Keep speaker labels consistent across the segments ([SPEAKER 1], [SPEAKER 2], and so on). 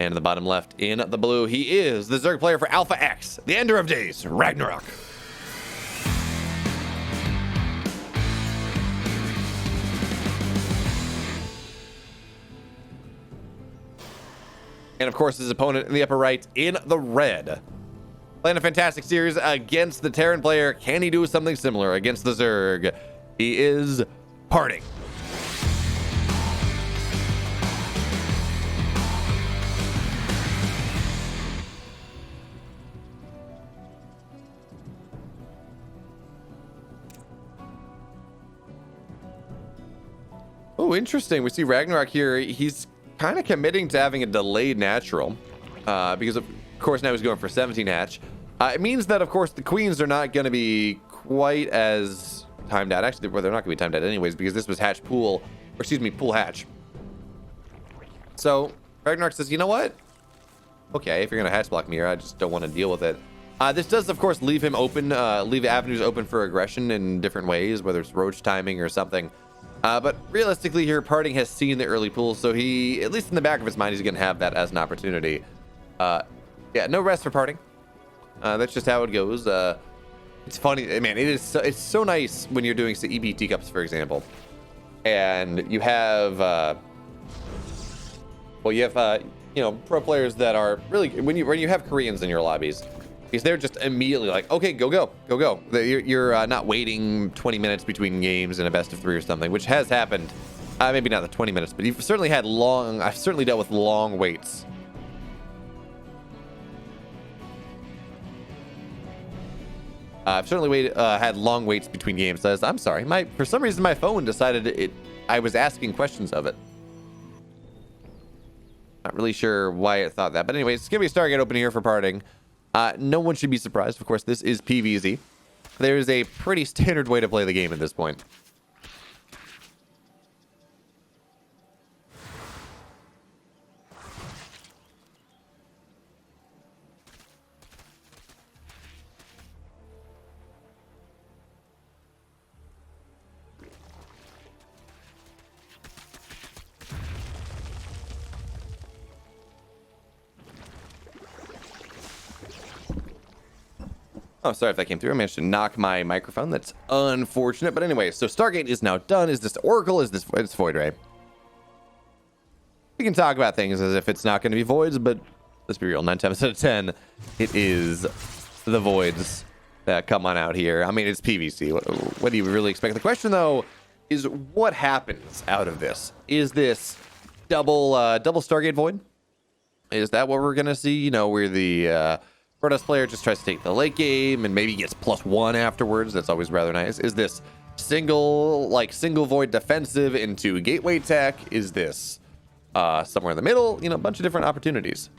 [SPEAKER 1] And in the bottom left, in the blue, he is the Zerg player for Alpha X, the Ender of Days, Ragnarok. And of course, his opponent in the upper right, in the red. Playing a fantastic series against the Terran player. Can he do something similar against the Zerg? He is parting. Oh, interesting. We see Ragnarok here. He's kind of committing to having a delayed natural because, of course, now he's going for 17 hatch. It means that, of course, the queens are not going to be quite as timed out. Actually, well, they're not going to be timed out anyways because this was hatch pool, or excuse me, pool hatch. So Ragnarok says, you know what? Okay, if you're going to hatch block me here, I just don't want to deal with it. This does, of course, leave him open, leave avenues open for aggression in different ways, whether it's roach timing or something. But realistically here, Parting has seen the early pool, so he, at least in the back of his mind, he's going to have that as an opportunity. Yeah, no rest for Parting. That's just how it goes. It's funny, man. It's so nice when you're doing say, EBT cups, for example, and you have you know, pro players that are really when you have Koreans in your lobbies, because they're just immediately like, okay, go. You're not waiting 20 minutes between games in a best of 3 or something, which has happened. Maybe not the 20 minutes, but you've certainly had long. I've certainly dealt with long waits. I've certainly had long waits between games. I'm sorry, for some reason my phone decided I was asking questions of it. Not really sure why it thought that, but anyways, it's gonna be a Stargate open here for Parting. No one should be surprised. Of course, this is PvZ. There's a pretty standard way to play the game at this point. Oh, sorry if that came through. I managed to knock my microphone. That's unfortunate. But anyway, so Stargate is now done. Is this Oracle? Is this it's Void Ray? We can talk about things as if it's not going to be Voids, but let's be real. 9 times out of 10, it is the Voids that come on out here. I mean, it's PvC. What do you really expect? The question, though, is what happens out of this? Is this double Stargate Void? Is that what we're going to see? You know, where the Protoss player just tries to take the late game and maybe gets +1 afterwards. That's always rather nice. Is this single void defensive into gateway tech? Is this somewhere in the middle? You know, a bunch of different opportunities.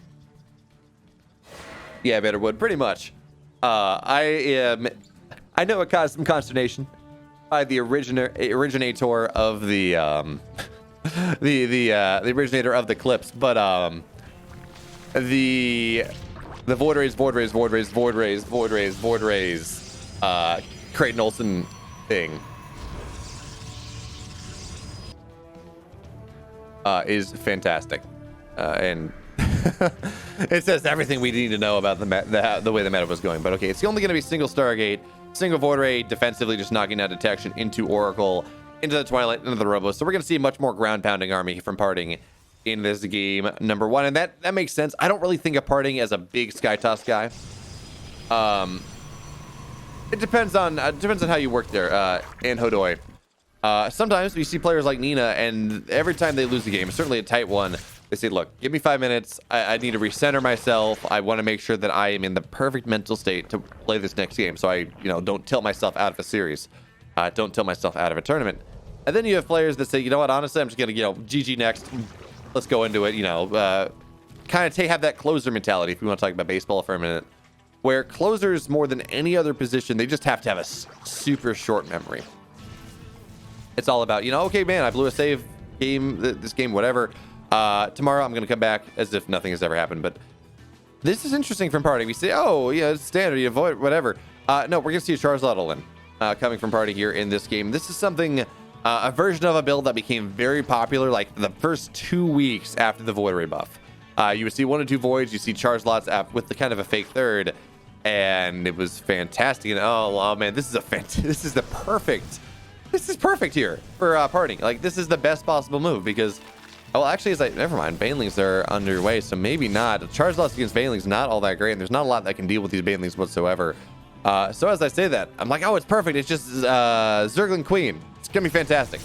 [SPEAKER 1] Yeah, Betterwood, pretty much. I know it caused some consternation by the originator of the the originator of the clips, but the Void Rays, Creighton Olsen thing is fantastic, and it says everything we need to know about the way the meta was going. But okay, it's only going to be single Stargate, single Void Ray, defensively just knocking out detection into Oracle, into the Twilight, into the Robo. So we're going to see a much more ground pounding army from Parting in this game, number one, and that makes sense. I don't really think of Parting as a big Skytoss guy. It depends on how you work there. And Hodoy. Sometimes we see players like Nina, and every time they lose a game, certainly a tight one, they say, "Look, give me 5 minutes. I need to recenter myself. I want to make sure that I am in the perfect mental state to play this next game, so I, don't tilt myself out of a series, don't tilt myself out of a tournament." And then you have players that say, "You know what? Honestly, I'm just gonna, GG next." Let's go into it, kind of have that closer mentality, if we want to talk about baseball for a minute, where closers, more than any other position, they just have to have a super short memory. It's all about, okay, man, I blew a save game, this game, whatever. Tomorrow I'm going to come back as if nothing has ever happened. But this is interesting from Party. We say, oh, yeah, it's standard, you avoid whatever. No, we're going to see a Charles Luddlin coming from Party here in this game. This is something... a version of a build that became very popular like the first 2 weeks after the Void Ray buff. You would see 1 or 2 voids. You see charge lots with the kind of a fake third, and it was fantastic. And oh man, this is perfect here for partying. Like, this is the best possible move because, well, actually, never mind. Banelings are underway, so maybe not. Charge loss against Banelings not all that great, and there's not a lot that can deal with these Banelings whatsoever. So as I say that, I'm like, oh, it's perfect. It's just Zergling Queen. It's gonna be fantastic.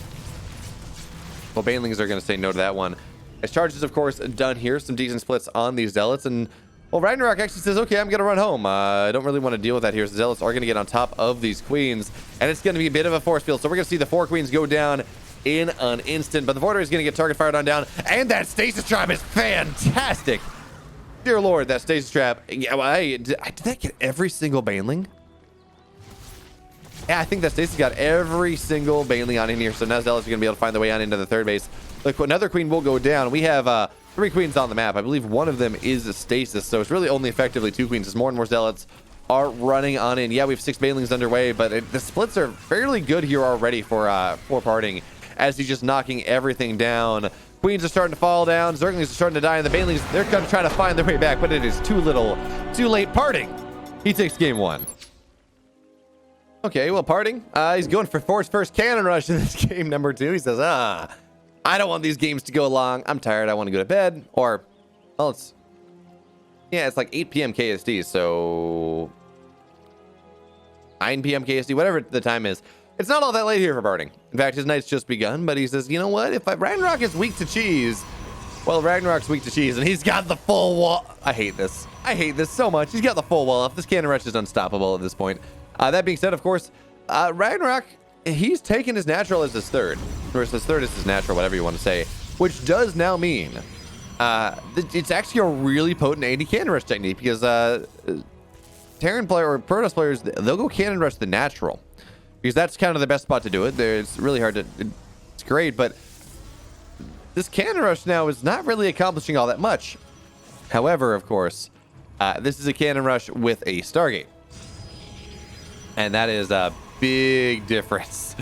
[SPEAKER 1] Well, Banelings are gonna say no to that one. As charges, of course, done here. Some decent splits on these Zealots, and well, Ragnarok actually says, okay, I'm gonna run home. I don't really want to deal with that here. So Zealots are gonna get on top of these Queens, and it's gonna be a bit of a force field. So we're gonna see the 4 Queens go down in an instant, but the Voidary is gonna get target fired on down, and that Stasis Trap is fantastic. Dear Lord, that Stasis Trap. Yeah, well, did that get every single Baneling? Yeah, I think that Stasis got every single Baneling on in here, so now Zealots are going to be able to find their way on into the third base. Look, another Queen will go down. We have 3 Queens on the map. I believe one of them is a Stasis, so it's really only effectively 2 Queens as more and more Zealots are running on in. Yeah, we have 6 Banelings underway, but the splits are fairly good here already for parting, as he's just knocking everything down. Queens are starting to fall down. Zerglings are starting to die, and the Banelings, they're going to try to find their way back, but it is too little, too late. Parting, he takes game 1. Okay, well, Parting, he's going for his first cannon rush in this game number 2. He says, I don't want these games to go long. I'm tired. I want to go to bed. Or, well, it's like 8 p.m. KST, so 9 p.m. KST, whatever the time is. It's not all that late here for Parting. In fact, his night's just begun, but he says, you know what? If Ragnarok is weak to cheese, well, Ragnarok's weak to cheese, and he's got the full wall. I hate this. I hate this so much. He's got the full wall up. This cannon rush is unstoppable at this point. That being said, of course, Ragnarok, he's taken his natural as his third. Or his third is his natural, whatever you want to say, which does now mean it's actually a really potent anti-cannon rush technique because Terran player or Protoss players, they'll go cannon rush the natural because that's kind of the best spot to do it. It's really hard to, it's great, but this cannon rush now is not really accomplishing all that much. However, of course, this is a cannon rush with a Stargate. And that is a big difference.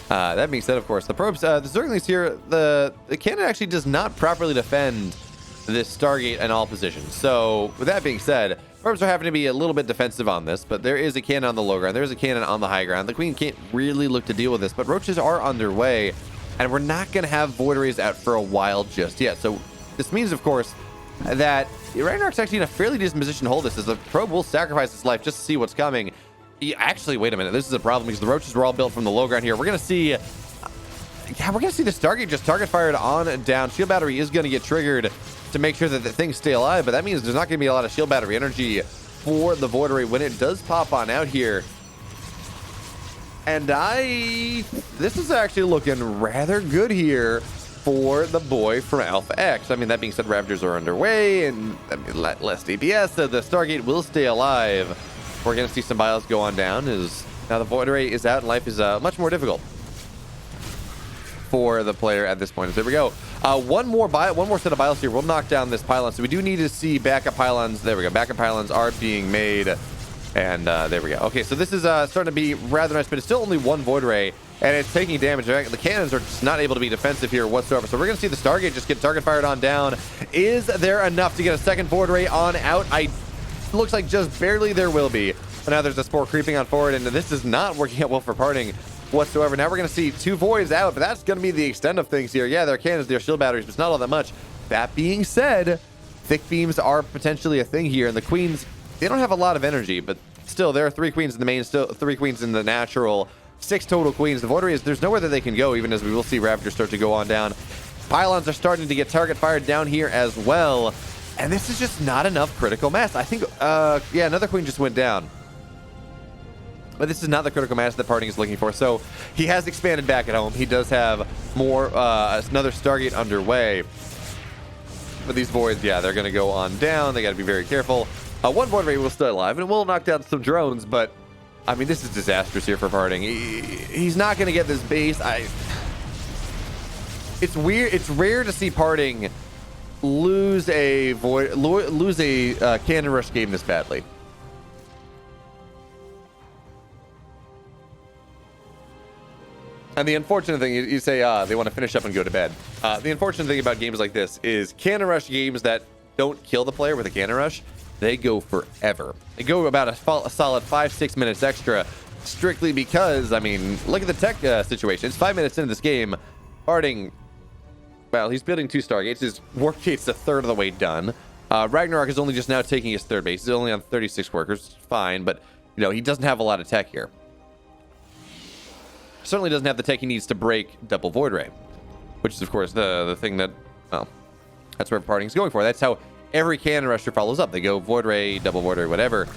[SPEAKER 1] That being said, of course, the Zerglings here, the cannon actually does not properly defend this Stargate in all positions. So with that being said, probes are having to be a little bit defensive on this, but there is a cannon on the low ground. There's a cannon on the high ground. The Queen can't really look to deal with this, but Roaches are underway, and we're not going to have Voidaries out for a while just yet. So this means, of course, that Ragnarok's actually in a fairly decent position to hold this, as the probe will sacrifice its life just to see what's coming. Actually, wait a minute. This is a problem because the Roaches were all built from the low ground here. We're going to see... Yeah, we're going to see the Stargate just target fired on and down. Shield battery is going to get triggered to make sure that the things stay alive, but that means there's not going to be a lot of shield battery energy for the Voidary when it does pop on out here. And this is actually looking rather good here for the boy from Alpha X. I mean, that being said, Ravagers are underway, and I mean, less DPS, so the Stargate will stay alive. We're going to see some bios go on down, as now the Voidary is out, and life is much more difficult for the player at this point. There we go. One more set of bios here will knock down this pylon. So we do need to see backup pylons. There we go. Backup pylons are being made. And there we go. Okay, so this is starting to be rather nice, but it's still only one Void Ray, and it's taking damage. The cannons are just not able to be defensive here whatsoever. So we're going to see the Stargate just get target fired on down. Is there enough to get a second Void Ray on out? Looks like just barely there will be. But now there's a Spore creeping on forward, and this is not working out well for Parting whatsoever. Now we're going to see two Voids out, but that's going to be the extent of things here. Yeah, their cannons, their shield batteries, but it's not all that much. That being said, thick beams are potentially a thing here, and the Queens, they don't have a lot of energy, but still, there are 3 Queens in the main, still 3 Queens in the natural, 6 total Queens. The Voidary is, there's nowhere that they can go, even as we will see Ravagers start to go on down. Pylons are starting to get target fired down here as well, and this is just not enough critical mass. I think, yeah, another Queen just went down. But this is not the critical mass that Parting is looking for. So he has expanded back at home. He does have more, another Stargate underway. But these Voids, yeah, they're going to go on down. They got to be very careful. One Void Ray will stay alive, and it will knock down some drones, but, I mean, this is disastrous here for Parting. He's not going to get this base. It's weird. It's rare to see Parting lose a Cannon Rush game this badly. And the unfortunate thing, you say they want to finish up and go to bed. The unfortunate thing about games like this is Cannon Rush games that don't kill the player with a cannon rush, they go forever. They go about a solid 5-6 minutes extra, strictly because, I mean, look at the tech situation. It's 5 minutes into this game. Harding, well, he's building 2 Stargates. His work gate's a third of the way done. Ragnarok is only just now taking his third base. He's only on 36 workers. Fine, but, you know, he doesn't have a lot of tech here. Certainly doesn't have the tech he needs to break double Void Ray, which is, of course, the thing that, well, that's where Parting's going for. That's how every cannon rusher follows up. They go Void Ray, double Void Ray, whatever.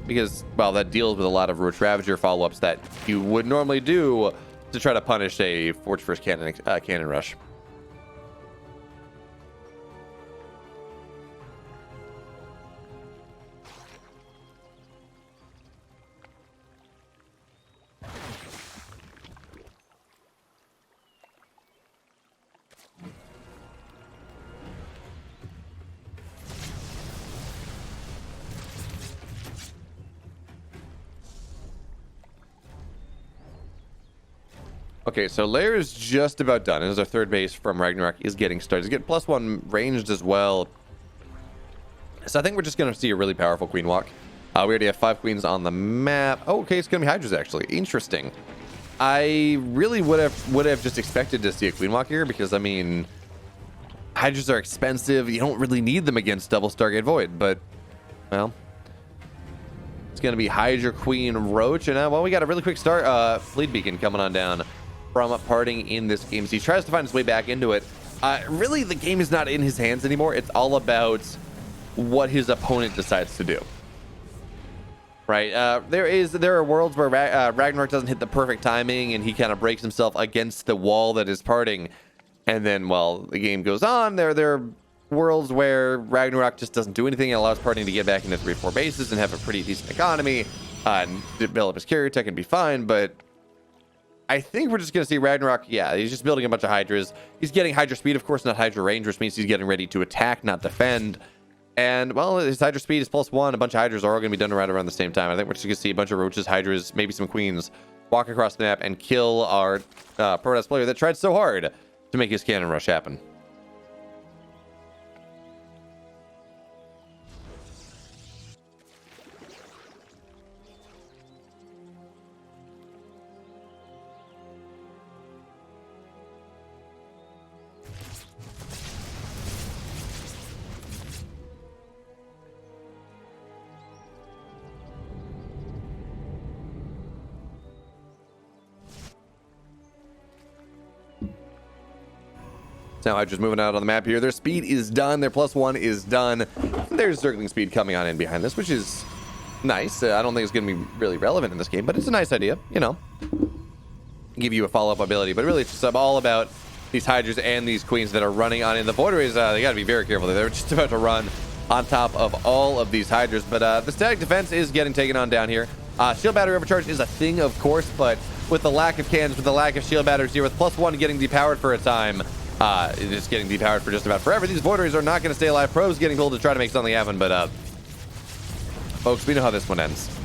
[SPEAKER 1] Because, well, that deals with a lot of Roach Ravager follow-ups that you would normally do to try to punish a Forge First cannon rush. Okay, so layer is just about done. As our third base from Ragnarok is getting started. He's getting +1 ranged as well. So I think we're just going to see a really powerful queen walk. We already have 5 queens on the map. Oh, okay, it's going to be Hydras, actually. Interesting. I really would have just expected to see a queen walk here because, I mean, Hydras are expensive. You don't really need them against double Stargate Void, but, well, it's going to be Hydra, Queen, Roach, and, well, we got a really quick start. Fleet Beacon coming on down from Parting in this game. So he tries to find his way back into it. Really, the game is not in his hands anymore. It's all about what his opponent decides to do. Right? There are worlds where Ragnarok doesn't hit the perfect timing and he kind of breaks himself against the wall that is Parting. And then, well, the game goes on. There are worlds where Ragnarok just doesn't do anything and allows Parting to get back into 3-4 bases and have a pretty decent economy and develop his carrier tech and be fine, but I think we're just going to see Ragnarok. Yeah, he's just building a bunch of Hydras. He's getting Hydra speed, of course, not Hydra range, which means he's getting ready to attack, not defend. And, well, his Hydra speed is +1. A bunch of Hydras are all going to be done right around the same time. I think we're just going to see a bunch of Roaches, Hydras, maybe some Queens walk across the map and kill our Protoss player that tried so hard to make his cannon rush happen. Now Hydra's moving out on the map here. Their speed is done. Their +1 is done. There's circling speed coming on in behind this, which is nice. I don't think it's going to be really relevant in this game, but it's a nice idea, you know. Give you a follow-up ability, but really it's just all about these Hydras and these Queens that are running on in. The Void Rays, they got to be very careful. They're just about to run on top of all of these Hydras, but the static defense is getting taken on down here. Shield battery overcharge is a thing, of course, but with the lack of cannons, with the lack of shield batteries here, with +1 getting depowered for a time, it's getting depowered for just about forever. These Void Rays are not going to stay alive. Pro's getting pulled to try to make something happen, but folks, we know how this one ends.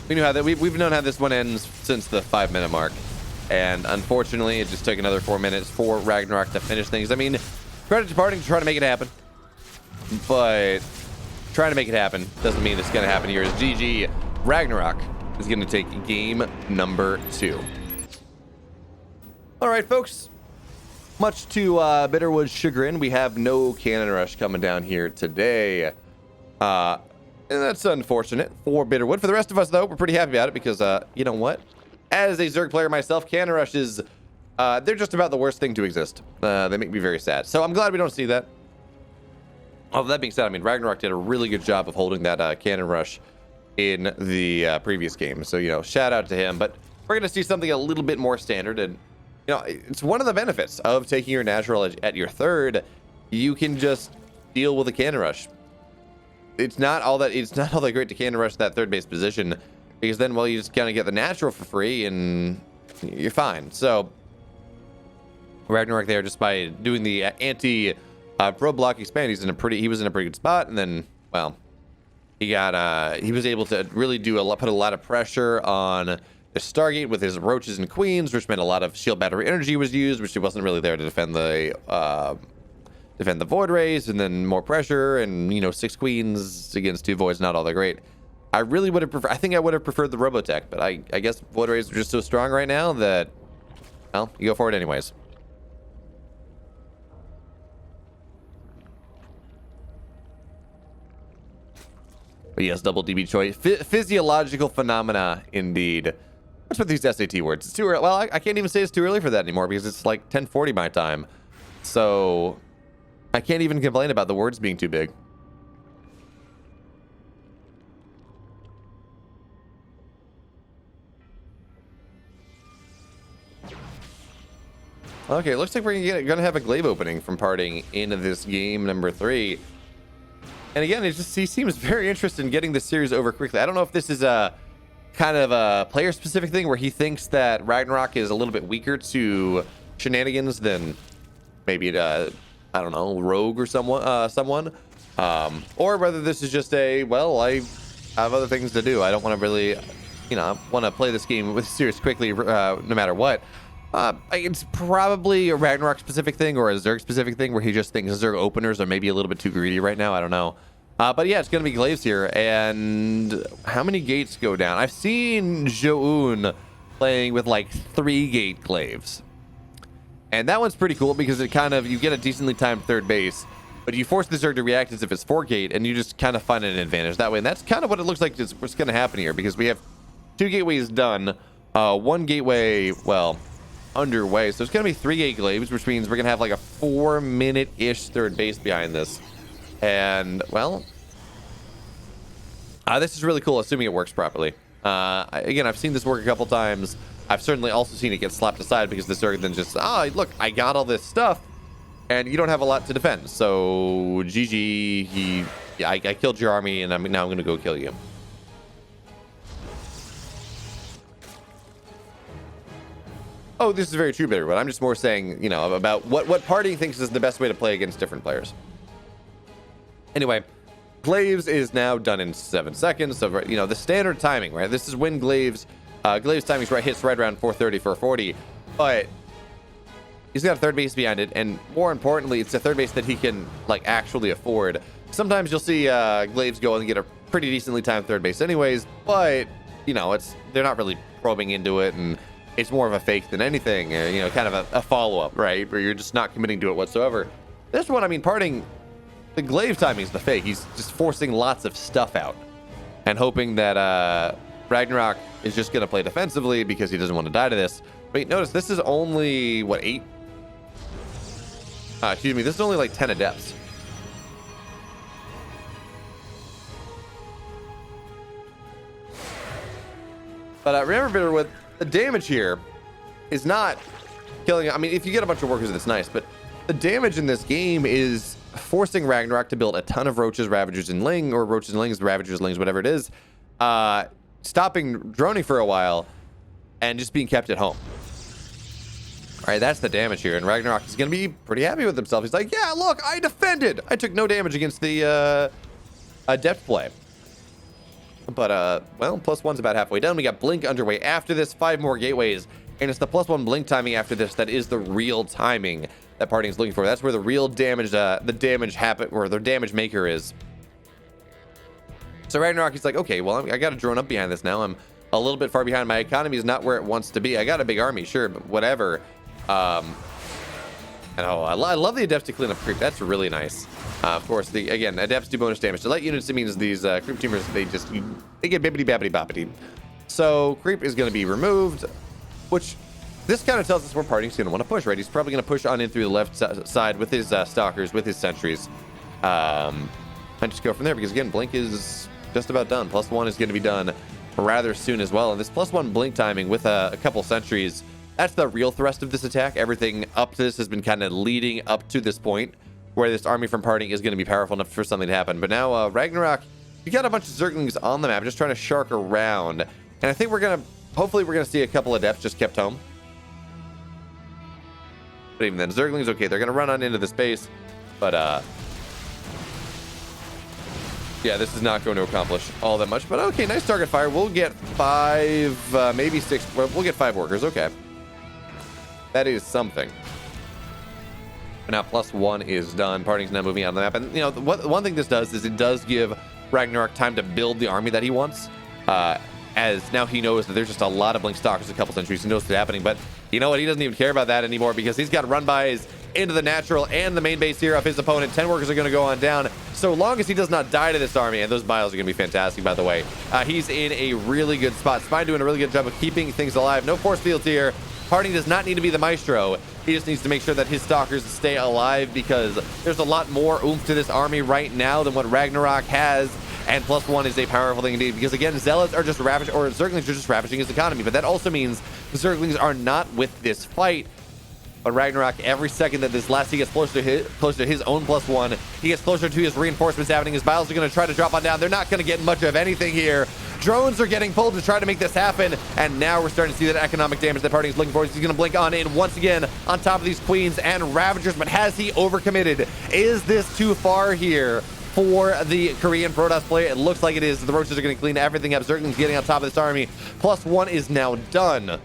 [SPEAKER 1] We know how that we've known how this one ends since the 5-minute mark, and unfortunately, it just took another 4 minutes for Ragnarok to finish things. I mean, credit to Parting to try to make it happen, but trying to make it happen doesn't mean it's going to happen here. As GG, Ragnarok is going to take game number 2. All right, folks. Much to Bitterwood's chagrin, we have no cannon rush coming down here today. And that's unfortunate for Bitterwood. For the rest of us, though, we're pretty happy about it because, you know what? As a Zerg player myself, cannon rushes, they're just about the worst thing to exist. They make me very sad. So I'm glad we don't see that. Although that being said, I mean, Ragnarok did a really good job of holding that cannon rush in the previous game. So, you know, shout out to him. But we're going to see something a little bit more standard. And, you know, it's one of the benefits of taking your natural at your third. You can just deal with a cannon rush. It's not all that great to cannon rush that third base position, because then, well, you just kind of get the natural for free and you're fine. So Ragnarok there, just by doing the anti pro block expand, he was in a pretty good spot. And then, well, he was able to really put a lot of pressure on the Stargate with his Roaches and Queens, which meant a lot of shield battery energy was used, which he wasn't really there to defend the defend the Void Rays, and then more pressure, and, you know, 6 queens against 2 voids, not all that great. I really would have preferred, I think I would have preferred the Robotech, but I guess Void Rays are just so strong right now that, well, you go for it anyways. But yes, double DB choice. Physiological phenomena, indeed. What's with these SAT words? It's too early. Well, I can't even say it's too early for that anymore because it's like 10:40 my time. So I can't even complain about the words being too big. Okay, looks like we're gonna have a glaive opening from parting into this game number 3. And again, he seems very interested in getting this series over quickly. I don't know if this is a kind of a player-specific thing where he thinks that Ragnarok is a little bit weaker to shenanigans than maybe I don't know, Rogue or someone, or whether this is just a, well, I have other things to do. I don't want to really, you know, want to play this game with series quickly, no matter what. It's probably a Ragnarok specific thing or a Zerg specific thing where he just thinks Zerg openers are maybe a little bit too greedy right now. I don't know. But yeah, it's going to be glaives here. And how many gates go down? I've seen Zoun playing with like 3 gate glaives. And that one's pretty cool because it kind of, you get a decently timed third base, but you force the Zerg to react as if it's 4 gate, and you just kind of find an advantage that way. And that's kind of what it looks like is what's going to happen here, because we have 2 gateways done, 1 gateway, well, underway. So it's going to be 3 gate glaives, which means we're going to have like a 4-minute-ish third base behind this. And, well, this is really cool, assuming it works properly. Again, I've seen this work a couple times. I've certainly also seen it get slapped aside because the Zerg then just, look, I got all this stuff, and you don't have a lot to defend. So, GG, I killed your army, and now I'm going to go kill you. Oh, this is very true, but I'm just more saying, you know, about what party thinks is the best way to play against different players. Anyway, glaives is now done in 7 seconds. So, you know, the standard timing, right? This is when glaives timing hits right around 430, 440. But he's got a third base behind it, and more importantly, it's a third base that he can like actually afford. Sometimes you'll see glaives go and get a pretty decently timed third base, anyways. But you know, they're not really probing into it, and it's more of a fake than anything. You know, kind of a follow up, right? Where you're just not committing to it whatsoever. This one, I mean, parting. The glaive timing is the fake. He's just forcing lots of stuff out and hoping that Ragnarok is just going to play defensively because he doesn't want to die to this. Wait, notice this is only, what, 8? Excuse me, this is only like 10 adepts. But remember, with the damage here is not killing. I mean, if you get a bunch of workers, that's nice. But the damage in this game is forcing Ragnarok to build a ton of Roaches, Ravagers, and Ling, or Roaches and Lings, Ravagers, Lings, whatever it is, stopping droning for a while, and just being kept at home. All right, that's the damage here, and Ragnarok is going to be pretty happy with himself. He's like, yeah, look, I defended. I took no damage against the Adept play. But, well, +1's about halfway done. We got Blink underway after this, 5 more gateways, and it's the +1 Blink timing after this that is the real timing that party is looking for. That's where the real damage, the damage happen, or the damage maker is. So Ragnarok is like, okay, well, I got a drone up behind this now. I'm a little bit far behind. My economy is not where it wants to be. I got a big army, sure, but whatever. And oh, I love the adepts to clean up creep. That's really nice. Of course, again, adepts do bonus damage to light units. It means these creep teamers, they get bibbity babbity boppity. So creep is going to be removed, which this kind of tells us where party's going to want to push, right? He's probably going to push on in through the left side with his stalkers, with his sentries, and just go from there. Because again, blink is just about done. +1 is going to be done rather soon as well. And this +1 blink timing with a couple sentries, that's the real thrust of this attack. Everything up to this has been kind of leading up to this point where this army from parting is going to be powerful enough for something to happen. But now Ragnarok, you got a bunch of Zerglings on the map just trying to shark around. And I think hopefully we're going to see a couple adepts just kept home. But even then, Zerglings, okay, they're going to run on into the space. But, yeah, this is not going to accomplish all that much. But, okay, nice target fire. We'll get 5, maybe 6. We'll get 5 workers. Okay. That is something. But now +1 is done. Parting's now moving on the map. And, you know, one thing this does is it does give Ragnarok time to build the army that he wants. As now he knows that there's just a lot of Blink Stalkers a couple centuries. He knows what's happening. But you know what? He doesn't even care about that anymore because he's got run-bys into the natural and the main base here of his opponent. 10 workers are going to go on down. So long as he does not die to this army, and those miles are going to be fantastic, by the way. He's in a really good spot. Spine doing a really good job of keeping things alive. No force fields here. Parting does not need to be the maestro. He just needs to make sure that his stalkers stay alive because there's a lot more oomph to this army right now than what Ragnarok has. And +1 is a powerful thing indeed because, again, Zealots are just ravaging, or Zerglings are just ravaging his economy. But that also means the Zerglings are not with this fight. But Ragnarok, every second that this lasts, he gets closer to his own +1. He gets closer to his reinforcements happening. His Biles are going to try to drop on down. They're not going to get much of anything here. Drones are getting pulled to try to make this happen. And now we're starting to see that economic damage that Parting is looking for. He's going to blink on in once again on top of these Queens and Ravagers. But has he overcommitted? Is this too far here for the Korean Protoss player? It looks like it is. The Roaches are going to clean everything up. Zergling's getting on top of this army. +1 is now done.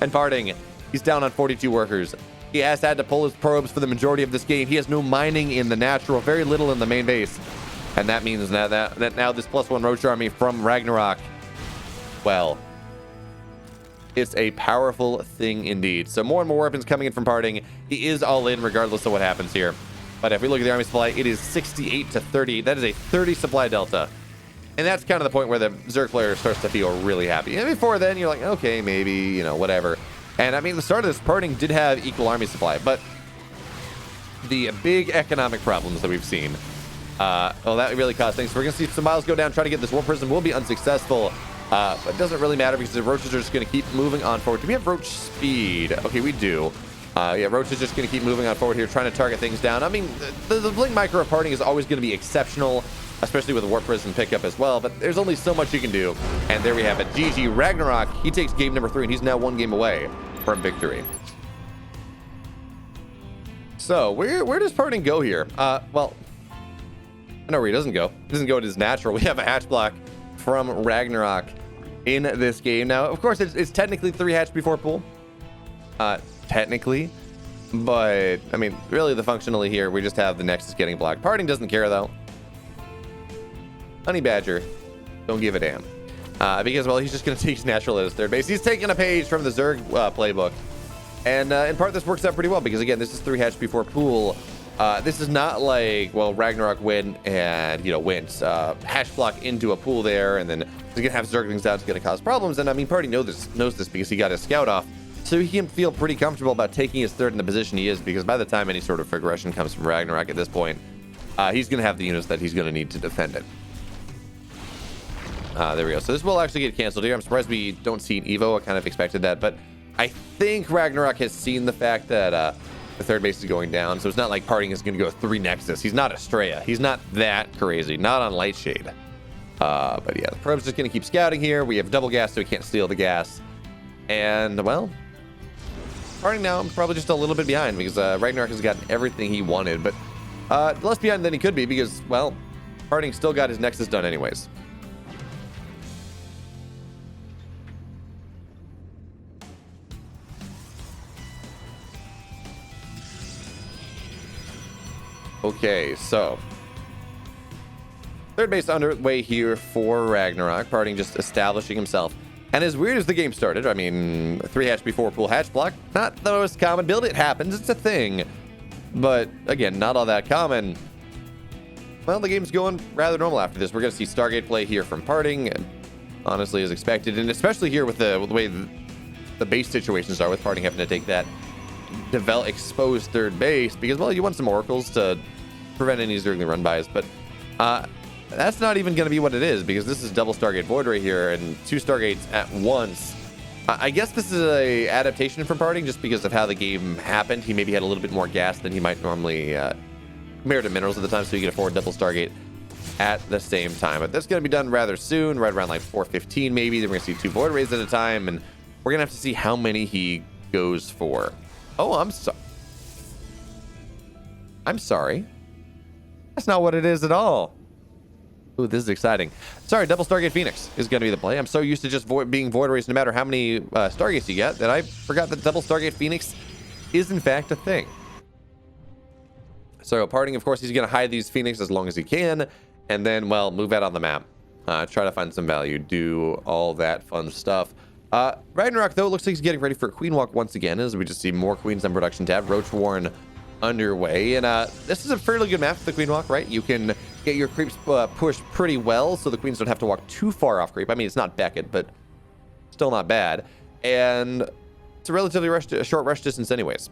[SPEAKER 1] And Parting, he's down on 42 workers. He has had to pull his probes for the majority of this game. He has no mining in the natural, very little in the main base. And that means that now this +1 Roach army from Ragnarok, well, it's a powerful thing indeed. So more and more weapons coming in from Parting. He is all in regardless of what happens here. But if we look at the army supply, it is 68 to 30. That is a 30 supply delta. And that's kind of the point where the Zerg player starts to feel really happy. And before then, you're like, okay, maybe, you know, whatever. And I mean, the start of this Parting did have equal army supply, but the big economic problems that we've seen, well, that really caused things. So we're going to see some miles go down, try to get this War Prism. Will be unsuccessful, but it doesn't really matter because the Roaches are just going to keep moving on forward. Do we have Roach speed? Okay, we do. Yeah, Roach is just going to keep moving on forward here, trying to target things down. I mean, the Blink Micro of Parting is always going to be exceptional, especially with the Warp Prism pickup as well, but there's only so much you can do. And there we have it. GG Ragnarok. He takes game number 3, and he's now 1 game away from victory. So, where does Parting go here? Well, I know where he doesn't go. He doesn't go to his natural. We have a hatch block from Ragnarok in this game. Now, of course, it's technically 3 hatch before pool. Technically, but I mean, really, the functionally here, we just have the Nexus getting blocked. Parting doesn't care though. Honey Badger, don't give a damn, because well, he's just going to take his natural at his third base. He's taking a page from the Zerg playbook, and in part this works out pretty well because again, this is 3 hatch before pool. This is not like, well, Ragnarok went and, you know, went hatch block into a pool there, and then he's gonna have Zerglings down. It's gonna cause problems. And I mean, Parting knows this because he got his scout off. So he can feel pretty comfortable about taking his third in the position he is, because by the time any sort of progression comes from Ragnarok at this point, he's going to have the units that he's going to need to defend it. There we go. So this will actually get canceled here. I'm surprised we don't see an Evo. I kind of expected that, but I think Ragnarok has seen the fact that the third base is going down, so it's not like Parting is going to go 3 Nexus. He's not Astrea. He's not that crazy. Not on Lightshade. But yeah, the probe's just going to keep scouting here. We have double gas, so we can't steal the gas. And, well, Parting now, I'm probably just a little bit behind because Ragnarok has gotten everything he wanted, but less behind than he could be because, well, Parting still got his Nexus done anyways. Okay, so third base underway here for Ragnarok. Parting just establishing himself. And as weird as the game started, I mean, 3 hatch before pool hatch block, not the most common build. It happens, it's a thing. But again, not all that common. Well, the game's going rather normal after this. We're going to see Stargate play here from Parting, and honestly, as expected. And especially here with the way the base situations are, with Parting having to take that exposed third base, because, well, you want some oracles to prevent any Zergling run-bys, but that's not even going to be what it is, because this is double Stargate Void right here, and 2 Stargates at once. I guess this is a adaptation from Parting, just because of how the game happened. He maybe had a little bit more gas than he might normally compared to minerals at the time, so he could afford double Stargate at the same time. But that's going to be done rather soon, right around like 4:15 maybe. Then we're going to see 2 Void Rays at a time, and we're going to have to see how many he goes for. Oh, I'm sorry. That's not what it is at all. Ooh, this is exciting. Sorry, double Stargate Phoenix is going to be the play. I'm so used to just being Void Rays no matter how many Stargates you get that I forgot that double Stargate Phoenix is in fact a thing. So parting, of course, he's going to hide these Phoenix as long as he can, and then, well, move out on the map. Try to find some value, do all that fun stuff. Ragnarok, though, looks like he's getting ready for a Queen Walk once again, as we just see more Queens on production tab. Roach Warren underway, and this is a fairly good map for the Queen Walk, right? You can get your creeps pushed pretty well, so the Queens don't have to walk too far off creep. I mean, it's not Beckett, but still not bad. And it's a relatively short rush distance anyways.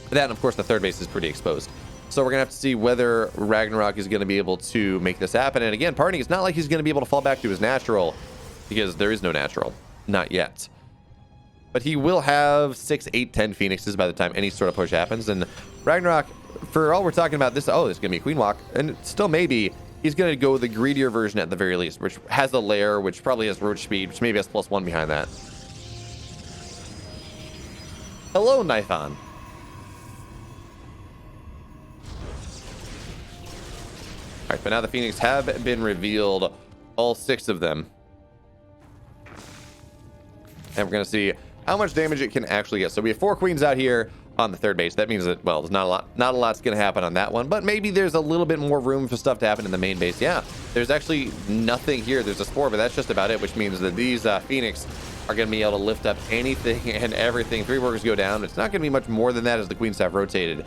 [SPEAKER 1] That, and of course, the third base is pretty exposed. So we're going to have to see whether Ragnarok is going to be able to make this happen. And again, parting, it's not like he's going to be able to fall back to his natural, because there is no natural. Not yet. But he will have 6, 8, 10 Phoenixes by the time any sort of push happens. And Ragnarok, for all we're talking about this, oh, there's going to be a Queen Walk. And still maybe he's going to go the greedier version at the very least, which has a lair, which probably has roach speed, which maybe has +1 behind that. Hello, Nithon. All right, but now the Phoenix have been revealed, all 6 of them. And we're going to see how much damage it can actually get. So we have 4 Queens out here on the third base. That means that, well, there's not a lot's going to happen on that one, but maybe there's a little bit more room for stuff to happen in the main base. Yeah, there's actually nothing here. There's a Spore, but that's just about it, which means that these Phoenix are going to be able to lift up anything and everything. 3 workers go down. It's not going to be much more than that as the Queens have rotated.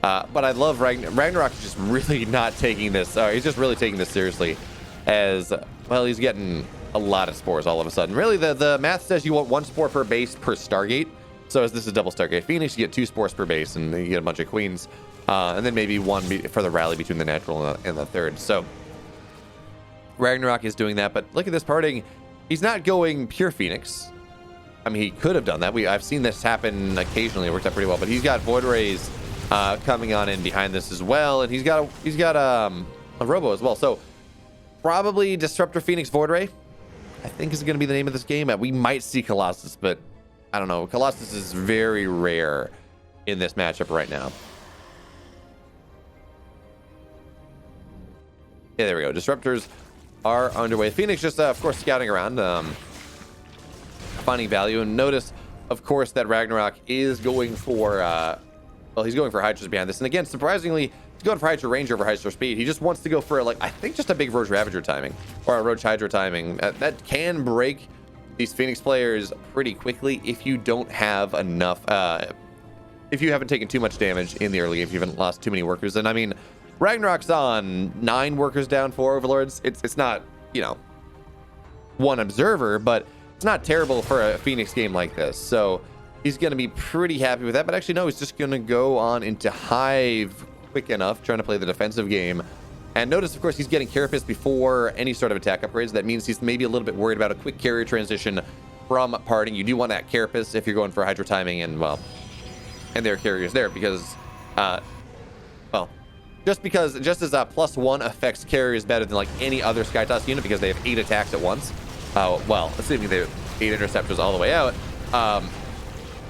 [SPEAKER 1] But I love Ragnarok is just really not taking this. He's just really taking this seriously, as well. He's getting a lot of spores all of a sudden. Really, the math says you want 1 spore per base per Stargate. So as this is double Stargate Phoenix, you get 2 spores per base, and you get a bunch of Queens, and then maybe 1 for the rally between the natural and the third. So Ragnarok is doing that, but look at this parting. He's not going pure Phoenix. I mean, he could have done that. I've seen this happen occasionally. It worked out pretty well, but he's got Void Rays coming on in behind this as well, and he's got a Robo as well. So probably Disruptor Phoenix Void Ray, I think, is going to be the name of this game. We might see Colossus, but I don't know. Colossus is very rare in this matchup right now. Yeah, there we go. Disruptors are underway. Phoenix just, of course, scouting around, finding value. And notice, of course, that Ragnarok is going for, well, he's going for Hydra's behind this. And again, surprisingly, he's going for Hydra range over Hydra speed. He just wants to go for, like, I think just a big Roach Ravager timing, or a Roach Hydra timing. That can break these Phoenix players pretty quickly if you don't have enough, if you haven't taken too much damage in the early game, if you haven't lost too many workers. And I mean, Ragnarok's on 9 workers down, 4 overlords. It's not, you know, 1 observer, but it's not terrible for a Phoenix game like this. So he's going to be pretty happy with that. But actually, no, he's just going to go on into Hive quick enough, trying to play the defensive game. And notice, of course, he's getting Carapace before any sort of attack upgrades. That means he's maybe a little bit worried about a quick carrier transition from parting. You do want that Carapace if you're going for Hydra timing, and, well, and there are carriers there because, well, just as +1 affects carriers better than like any other Skytoss unit because they have 8 attacks at once. Well, assuming they have 8 interceptors all the way out.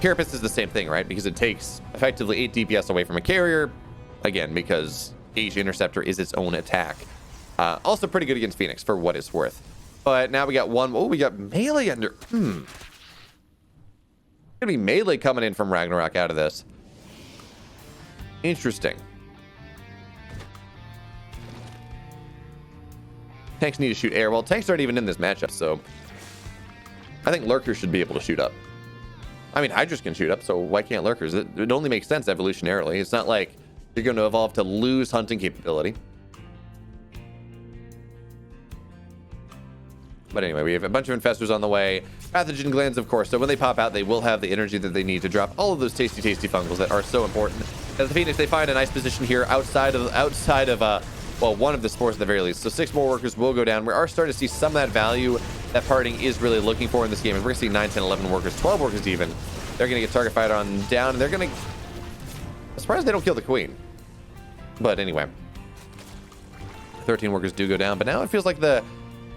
[SPEAKER 1] Carapace is the same thing, right? Because it takes effectively 8 DPS away from a carrier, again, because each interceptor is its own attack. Also pretty good against Phoenix for what it's worth. But now we got one. Oh, we got melee under. Gonna be melee coming in from Ragnarok out of this. Interesting. Tanks need to shoot air. Well, tanks aren't even in this matchup, so I think lurkers should be able to shoot up. I mean, Hydras can shoot up, so why can't lurkers? It only makes sense evolutionarily. It's not like you're going to evolve to lose hunting capability. But anyway, we have a bunch of infestors on the way. Pathogen glands, of course. So when they pop out, they will have the energy that they need to drop all of those tasty, tasty fungals that are so important. As the Phoenix, they find a nice position here outside of well, one of the spores at the very least. So 6 more workers will go down. We are starting to see some of that value that parting is really looking for in this game. And we're going to see 9, 10, 11 workers, 12 workers even. They're going to get target fired on down. And they're going to... I'm surprised they don't kill the queen. But anyway. 13 workers do go down. But now it feels like they're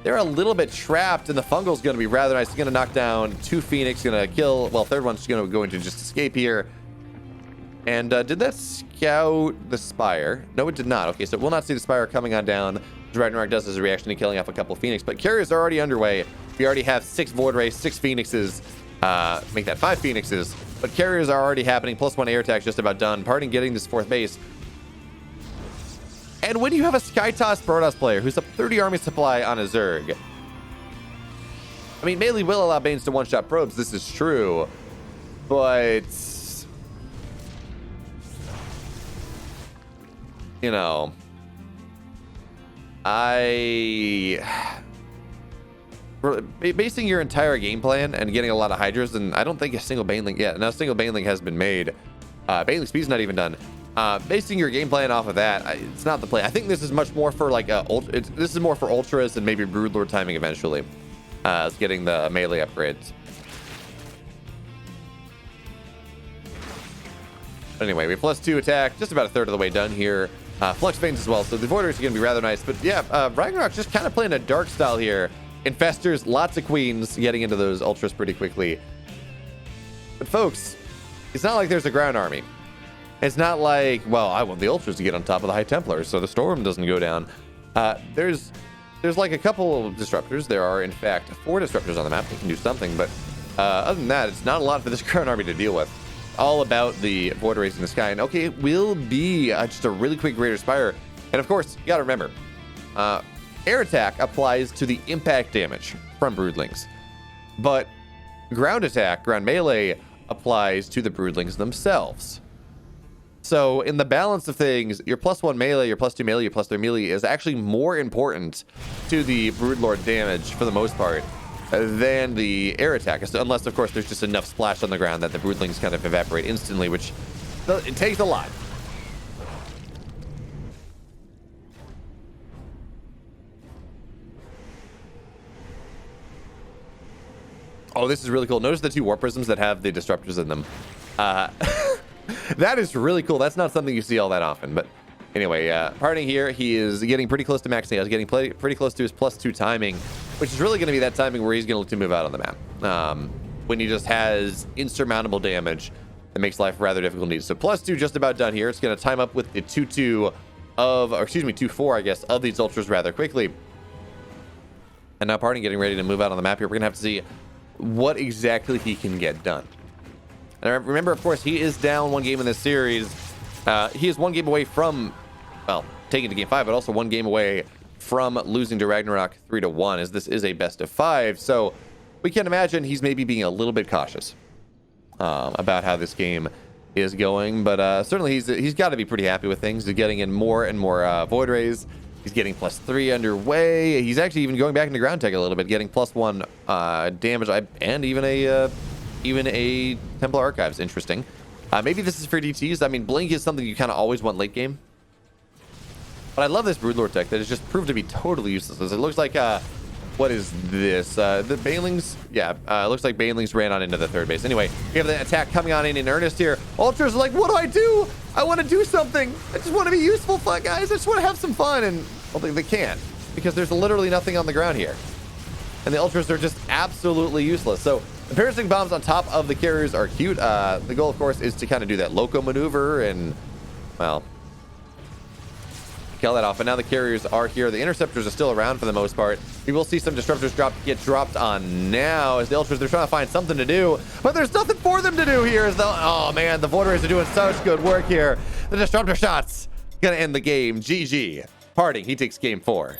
[SPEAKER 1] a little bit trapped. And the fungal's going to be rather nice. It's going to knock down 2 Phoenix. Going to kill... Well, third one's going to go into just escape here. And did that scout the Spire? No, it did not. Okay, so we'll not see the Spire coming on down. Ragnarok does as a reaction to killing off a couple of Phoenix. But carriers are already underway. We already have 6 Void Rays, 6 Phoenixes. Make that 5 Phoenixes. but carriers are already happening. +1 air attack just about done. Parting getting this 4th base. And when you have a Skytoss Protoss player who's up 30 army supply on a Zerg, I mean, melee will allow Banes to one-shot probes. This is true, but you know, basing your entire game plan and getting a lot of Hydras, and I don't think a single Baneling yet. Now, a single Baneling has been made. Baneling speed's not even done. Basing your game plan off of that, it's not the play. I think this is much more for like this is more for ultras and maybe Broodlord timing eventually. It's getting the melee upgrades. Anyway, we have +2 attack, just about a third of the way done here. Flux Veins as well, so the Voiders are going to be rather nice. But yeah, Ragnarok just kind of playing a dark style here. Infestors, lots of queens, getting into those ultras pretty quickly. But folks, it's not like there's a ground army. It's not like, well, I want the ultras to get on top of the High Templars so the storm doesn't go down. There's like a couple of disruptors. There are, in fact, 4 disruptors on the map that can do something. But other than that, it's not a lot for this ground army to deal with. All about the Void Race in the sky. And okay, it will be just a really quick Greater Spire. And of course, you got to remember, air attack applies to the impact damage from Broodlings. But ground attack, ground melee, applies to the Broodlings themselves. So in the balance of things, your +1 melee, your +2 melee, your +3 melee is actually more important to the Broodlord damage for the most part than the air attack, unless of course there's just enough splash on the ground that the Broodlings kind of evaporate instantly, which it takes a lot. Oh, this is really cool. Notice the 2 Warp Prisms that have the disruptors in them. That is really cool. That's not something you see all that often. But anyway, Parting here, he is getting pretty close to maxing out. He's getting pretty close to his +2 timing, which is really going to be that timing where he's going to look to move out on the map. When he just has insurmountable damage that makes life rather difficult indeed. So +2 just about done here. It's going to time up with the 2-2 of, or excuse me, 2-4, I guess, of these ultras rather quickly. And now Parting getting ready to move out on the map here. We're going to have to see what exactly he can get done. And remember, of course, he is down 1 game in this series. He is 1 game away from, well, taking to game 5, but also 1 game away from losing to Ragnarok 3-1, as this is a best of 5. So we can imagine he's maybe being a little bit cautious about how this game is going. But certainly he's got to be pretty happy with things. He's getting in more and more Void Rays. He's getting +3 underway. He's actually even going back into ground tech a little bit, getting +1 damage, and even a Templar Archives. Interesting. Maybe this is for DTs. I mean, Blink is something you kind of always want late game. But I love this Broodlord tech that has just proved to be totally useless. It looks like, what is this? The Banelings? Yeah, it looks like Banelings ran on into the 3rd base. Anyway, we have the attack coming on in earnest here. Ultras are like, what do I do? I want to do something. I just want to be useful, guys. I just want to have some fun. And well, they can't, because there's literally nothing on the ground here. And the Ultras are just absolutely useless. So the Parasitic Bombs on top of the carriers are cute. The goal, of course, is to kind of do that Loco maneuver and, well, kill that off. And now the carriers are here. The Interceptors are still around for the most part. We will see some Disruptors get dropped on now as the Ultras, they're trying to find something to do. But there's nothing for them to do here. Oh, man, the Void Rays are doing such good work here. The Disruptor shots going to end the game. GG. Parting, he takes game 4.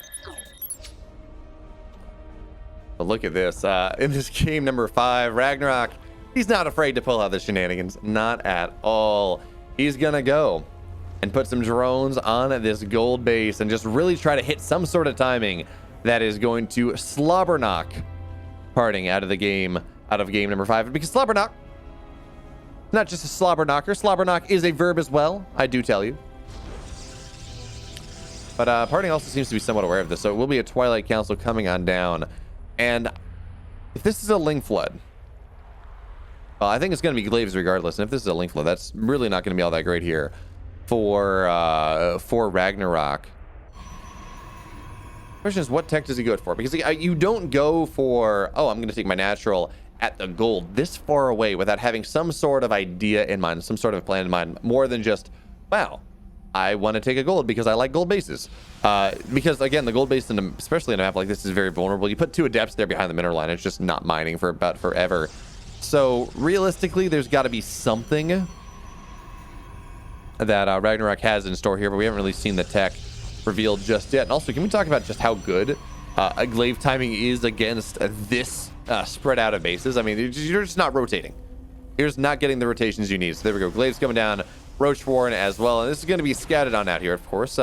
[SPEAKER 1] But look at this. In this game number 5, Ragnarok, he's not afraid to pull out the shenanigans. Not at all. He's going to go and put some drones on this gold base and just really try to hit some sort of timing that is going to slobber knock Parting out of the game, out of game number 5. Because slobber knock, not just a slobber knocker. Slobber knock is a verb as well, I do tell you. But Parting also seems to be somewhat aware of this. So it will be a Twilight Council coming on down. And if this is a Ling Flood, well, I think it's going to be Glaives regardless. And if this is a Ling Flood, that's really not going to be all that great here for Ragnarok. The question is, what tech does he go for? Because you don't go for, oh, I'm going to take my natural at the gold this far away without having some sort of idea in mind, some sort of plan in mind, more than just, wow, I want to take a gold because I like gold bases. Because again, the gold base, especially in a map like this, is very vulnerable. You put 2 adepts there behind the mineral line, it's just not mining for about forever. So realistically, there's got to be something that Ragnarok has in store here, but we haven't really seen the tech revealed just yet. And also, can we talk about just how good a glaive timing is against this spread out of bases? I mean, you're just not rotating. You're just not getting the rotations you need. So there we go. Glaives coming down, Roach Warren as well. And this is going to be scattered on out here, of course.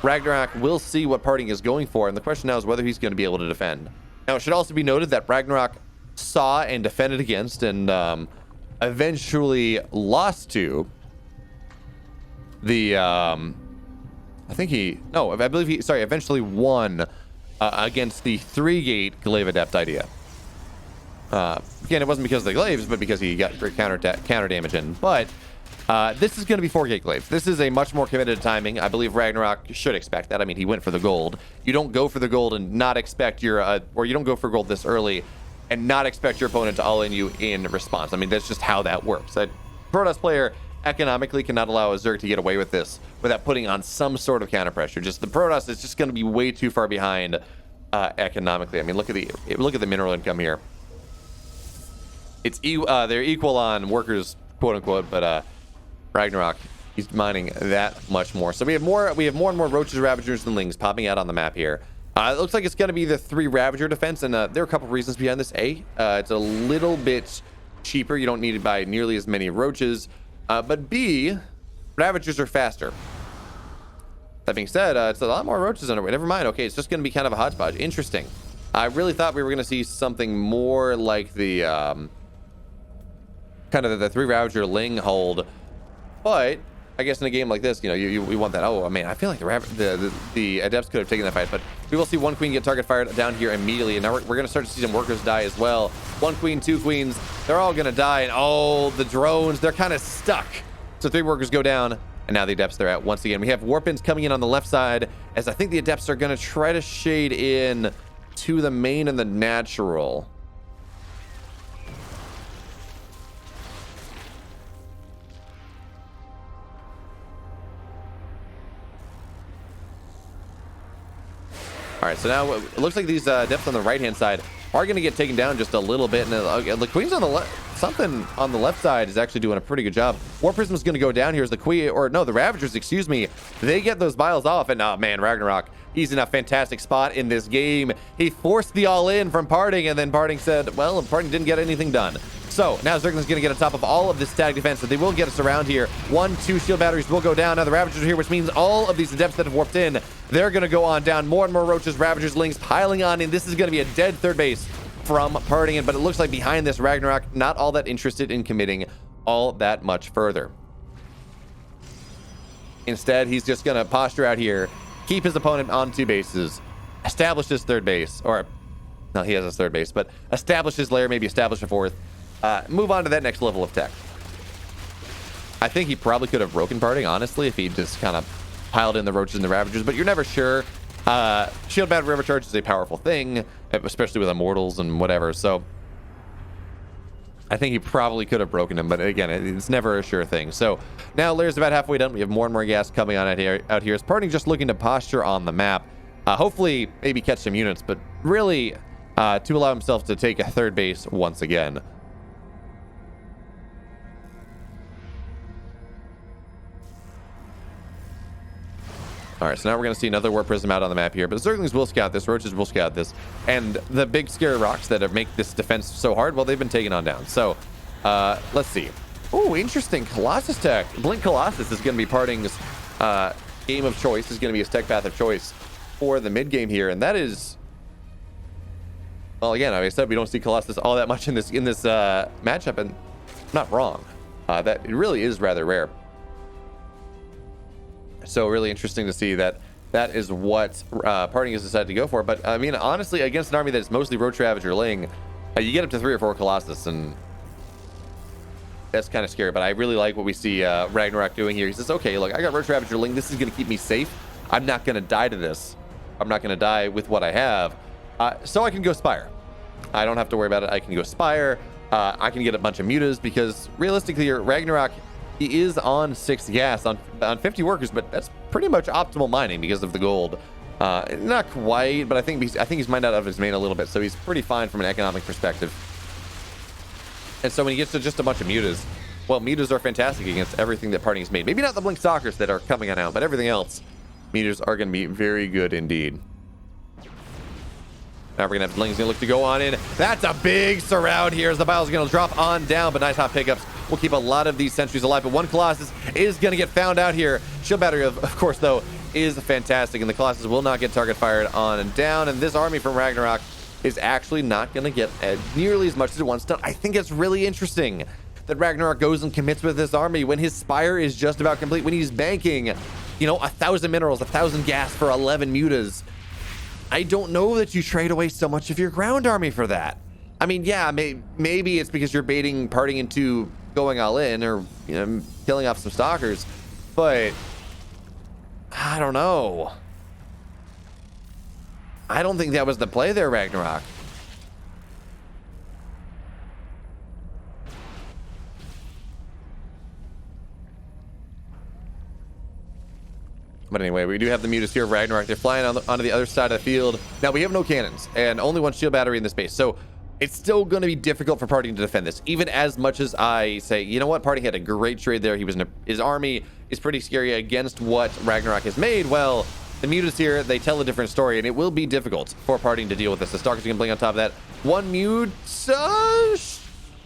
[SPEAKER 1] Ragnarok will see what parting is going for, and the question now is whether he's going to be able to defend. Now, it should also be noted that Ragnarok saw and defended against and eventually lost to the eventually won against the 3-gate glaive adept idea. Again, it wasn't because of the glaives, but because he got great counter damage in. But this is going to be 4-gate glaives. This is a much more committed timing. I believe Ragnarok should expect that. I mean, he went for the gold. You don't go for the gold and not expect your or you don't go for gold this early and not expect your opponent to all-in you in response. I mean, that's just how that works. A Protoss player economically cannot allow a Zerg to get away with this without putting on some sort of counter pressure. Just the Protoss is just going to be way too far behind economically. I mean, look at the mineral income here. It's they're equal on workers, quote unquote, but Ragnarok, he's mining that much more. So we have more and more Roaches, Ravagers, and Lings popping out on the map here. It looks like it's going to be the 3 Ravager defense, and there are a couple reasons behind this. It's a little bit cheaper. You don't need to buy nearly as many Roaches. But B, Ravagers are faster. That being said, it's a lot more Roaches underway. Never mind. Okay, it's just going to be kind of a hodgepodge. Interesting. I really thought we were going to see something more like the kind of the 3 Ravager Ling hold. But I guess in a game like this, you know, we want that. Oh, man, I feel like the Adepts could have taken that fight. But we will see 1 Queen get target fired down here immediately. And now we're going to start to see some workers die as well. 1 Queen, 2 Queens, they're all going to die. And oh, the drones, they're kind of stuck. So 3 workers go down. And now the Adepts, they're out once again. We have Warpins coming in on the left side, as I think the Adepts are going to try to shade in to the main and the natural. All right, so now it looks like these Adepts on the right-hand side are going to get taken down just a little bit. And the Queen's on the left, something on the left side is actually doing a pretty good job. War Prism's going to go down here as the Queen, or no, the Ravagers, excuse me. They get those biles off, and oh man, Ragnarok, he's in a fantastic spot in this game. He forced the all-in from Parting, and then Parting said, well, Parting didn't get anything done. So now Zergling's going to get on top of all of this static defense, so they will get us around here. 1, 2 shield batteries will go down. Now the Ravagers are here, which means all of these Adepts that have warped in, they're going to go on down. More and more Roaches, Ravagers, Lings piling on in. This is going to be a dead third base from Parting, but it looks like behind this, Ragnarok not all that interested in committing all that much further. Instead, he's just going to posture out here, keep his opponent on 2 bases, establish his third base, or no, he has his third base, but establish his lair, maybe establish a 4th. Move on to that next level of tech. I think he probably could have broken Parting, honestly, if he just kind of piled in the Roaches and the Ravagers, but you're never sure. Shield Battery Overcharge is a powerful thing, especially with Immortals and whatever, so I think he probably could have broken him, but again, it's never a sure thing. So now Lair's about halfway done. We have more and more gas coming on out here. Is Parting just looking to posture on the map? Hopefully, maybe catch some units, but really to allow himself to take a third base once again. All right, so now we're going to see another War Prism out on the map here, but Zerglings will scout this, Roaches will scout this, and the big scary rocks that make this defense so hard, well, they've been taken on down. So, let's see. Oh, interesting. Colossus tech. Blink Colossus is going to be Parting's game of choice, is going to be his tech path of choice for the mid game here, and that is... Well, again, like I said, we don't see Colossus all that much in this matchup, and I'm not wrong. That it really is rather rare. So really interesting to see that is what Parting has decided to go for. But I mean, honestly, against an army that's mostly Roach, Ravager, Ling, you get up to 3 or 4 Colossus, and that's kind of scary. But I really like what we see Ragnarok doing here. He says, okay, look, I got Roach, Ravager, Ling. This is going to keep me safe. I'm not going to die to this. I'm not going to die with what I have. So I can go Spire. I don't have to worry about it. I can go Spire. I can get a bunch of mutas, because realistically, Ragnarok, he is on 6 gas on 50 workers, but that's pretty much optimal mining because of the gold. Not quite, but I think he's mined out of his main a little bit, so he's pretty fine from an economic perspective. And so when he gets to just a bunch of mutas, well, mutas are fantastic against everything that Parting has made. Maybe not the Blink Stalkers that are coming on out, but everything else, mutas are going to be very good indeed. Now we're going to have Ling's going to look to go on in. That's a big surround here as the Bile's going to drop on down, but nice hot pickups will keep a lot of these sentries alive. But one Colossus is going to get found out here. Shield battery, of course, though, is fantastic, and the Colossus will not get target fired on and down. And this army from Ragnarok is actually not going to get nearly as much as it wants to. I think it's really interesting that Ragnarok goes and commits with this army when his Spire is just about complete, when he's banking, you know, 1,000 minerals, 1,000 gas for 11 mutas. I don't know that you trade away so much of your ground army for that. I mean, yeah, maybe it's because you're baiting Parting into going all in or, you know, killing off some stalkers, but I don't know. I don't think that was the play there, Ragnarok. But anyway, we do have the mutas here of Ragnarok. They're flying onto the other side of the field. Now, we have no cannons and only one shield battery in this base. So it's still going to be difficult for Parting to defend this. Even as much as I say, you know what, Parting had a great trade there. He was his army is pretty scary against what Ragnarok has made. Well, the mutas here, they tell a different story, and it will be difficult for Parting to deal with this. The Stalkers can blink on top of that. One muta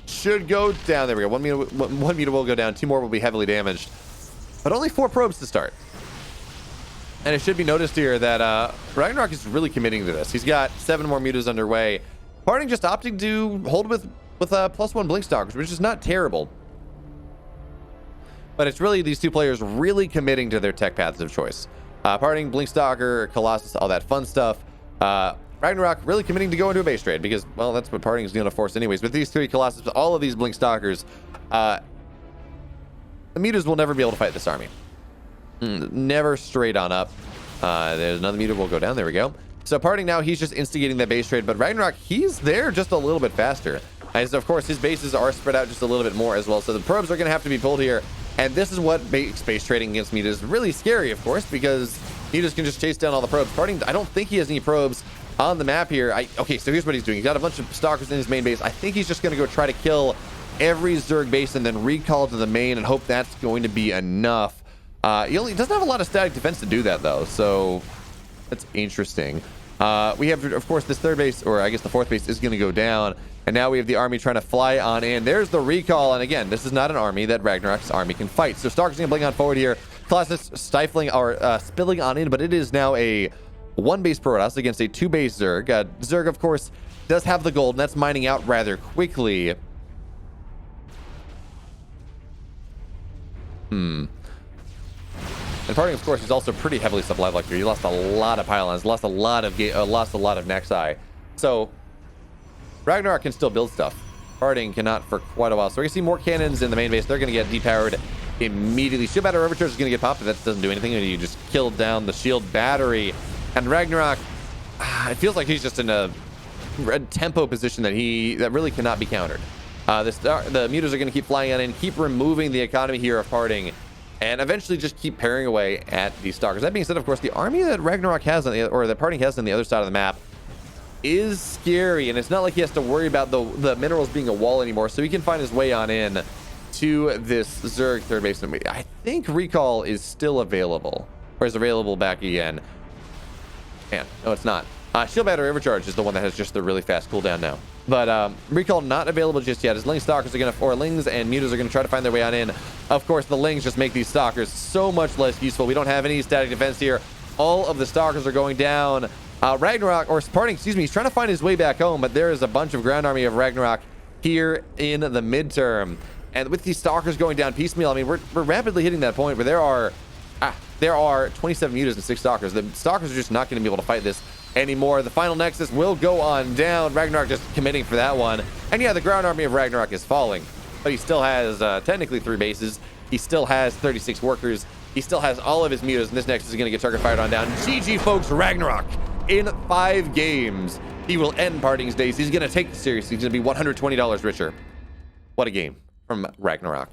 [SPEAKER 1] should go down. There we go. One muta will go down. Two more will be heavily damaged. But only 4 probes to start. And it should be noticed here that Ragnarok is really committing to this. He's got 7 more mutas underway. Parting just opting to hold with +1 Blink Stalkers, which is not terrible. But it's really these two players really committing to their tech paths of choice. Parting, Blink Stalker, Colossus, all that fun stuff. Ragnarok really committing to go into a base trade because, well, that's what Parting is going to force anyways. With these 3 Colossus, all of these Blink Stalkers, the mutas will never be able to fight this army. Never straight on up. There's another muta will go down. There we go. So Parting now, he's just instigating that base trade, but Ragnarok, he's there just a little bit faster. As of course, his bases are spread out just a little bit more as well. So the probes are going to have to be pulled here. And this is what makes base trading against mutas really scary, of course, because mutas can just chase down all the probes. Parting, I don't think he has any probes on the map here. Okay, so here's what he's doing. He's got a bunch of stalkers in his main base. I think he's just going to go try to kill every Zerg base and then recall to the main and hope that's going to be enough. He doesn't have a lot of static defense to do that, though, so that's interesting. We have, of course, this 3rd base, or I guess the 4th base is going to go down, and now we have the army trying to fly on in. There's the recall, and again, this is not an army that Ragnarok's army can fight. So Stalker's going to blink on forward here. Colossus stifling or spilling on in, but it is now a 1-base Protoss against a 2-base Zerg. Zerg, of course, does have the gold, and that's mining out rather quickly. And Parting, of course, is also pretty heavily supplied like here. He lost a lot of pylons, lost a lot of Nexi. So Ragnarok can still build stuff. Parting cannot for quite a while. So we're gonna see more cannons in the main base. They're gonna get depowered immediately. Shield battery overcharge is gonna get popped, but that doesn't do anything. You just killed down the shield battery. And Ragnarok, it feels like he's just in a red tempo position that really cannot be countered. The mutas are gonna keep flying on in, keep removing the economy here of Parting, and eventually just keep paring away at these stalkers. That being said, of course, the army that Ragnarok has or that Parting has on the other side of the map is scary, and it's not like he has to worry about the minerals being a wall anymore, so he can find his way on in to this Zerg 3rd base. I think recall is still available, or is available back again. Man, no, it's not. Shield battery overcharge is the one that has just the really fast cooldown now. But recall not available just yet, as Ling Stalkers are going to, or Lings and mutas are going to try to find their way on in. Of course, the Lings just make these Stalkers so much less useful. We don't have any static defense here. All of the Stalkers are going down. Ragnarok, or Parting, excuse me, he's trying to find his way back home, but there is a bunch of ground army of Ragnarok here in the midterm. And with these Stalkers going down piecemeal, I mean, we're rapidly hitting that point where there are 27 mutas and 6 Stalkers. The Stalkers are just not going to be able to fight this anymore. The final Nexus will go on down. Ragnarok just committing for that one. And yeah, the ground army of Ragnarok is falling, but he still has technically 3 bases. He still has 36 workers. He still has all of his mutas, and this Nexus is going to get target fired on down. GG, folks. Ragnarok in 5 games. He will end Parting's days. He's going to take this seriously. He's going to be $120 richer. What a game from Ragnarok.